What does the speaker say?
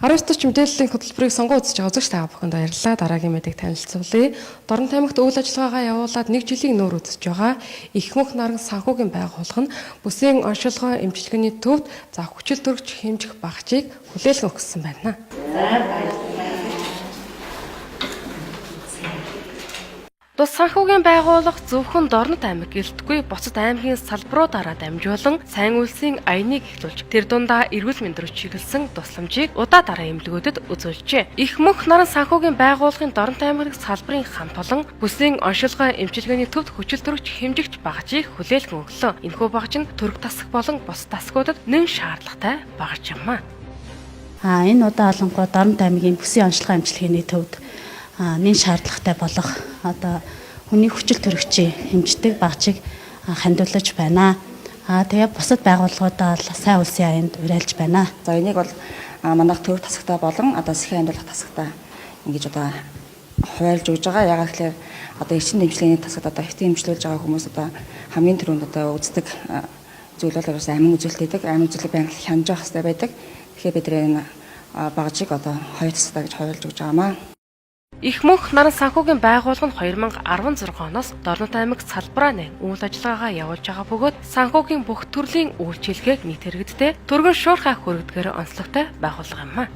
19 мэдээллийн хөтөлбөрийг сонгон үзэж байгаа үзэгч та бүхэнд баярлалаа. Дараагийн мэдээг танилцуулъя. Дорн тамхит үйл ажиллагаагаа явуулаад 1 жилийн нүүр үзэж байгаа их мөнх наран санхүүгийн байгууллага нь бүсийн оншилгоо эмчилгээний төвд хүчил төрөгч хэмжих багцыг хүлээлгэн өгсөн байна. Тус санхүүгийн байгууллага зөвхөн Дорнот аймаг гэлтгүй бусад аймгийн салбаруудаараа дамжуулан сайн үйлсийн аяныг эхлүүлж тэр дундаа эрүүл мэнд рүү чиглэсэн тусламжийг удаа дараа эмнэлгүүдэд үзүүлжээ. Их мөнх наран санхүүгийн байгууллагын Дорнот аймгийн салбарын хамт олон бүсийн оншилгоо эмчилгээний төвд хүчил төрөгч хэмжигч багцыг хүлээлгэн өглөө. Энэхүү багц нь төрөх тасаг болон бус тасгуудад нэн шаардлагатай багц юм аа. Энэ удаа олонгоо Дорнот аймгийн бүсийн оншилгоо эмчилгээний төвд нэн шаардлагатай болох хүний хүчил төрөгчийн хэмждэг багцыг хандуулж байна. Тэгээ бусад байгууллагуудаа сайн улсын аянд уриалж байна. За энийг бол манайх төрөх тасагтай болон сэхээ хандуулах тасагтай ингэж хуваарлж өгж байгаа. Яагаад гэхээр эрчим дэмжлэгийн тасагт хэвтэн хэмжлүүлж байгаа хүмүүс хамгийн түрүүнд үздэг зүйл бол амин үзүүлэлт гэдэг. Амин үзүүлэлт байнга хянаж явах хэрэгтэй байдаг. Тэгэхээр бид энэ багцыг хоёр тасагтай гэж хуваарлж өгж байгаамаа. Их мөнх наран санхүүгийн байгууллага нь 2016 оноос Дорнот аймаг салбараа нэг үйл ажиллагаагаа явуулж байгаа бөгөөд санхүүгийн бүх төрлийн үйлчилгээг нийт иргэдтэй түргэн шуурхай хүргэдгээр онцлогтой байгууллага юм аа.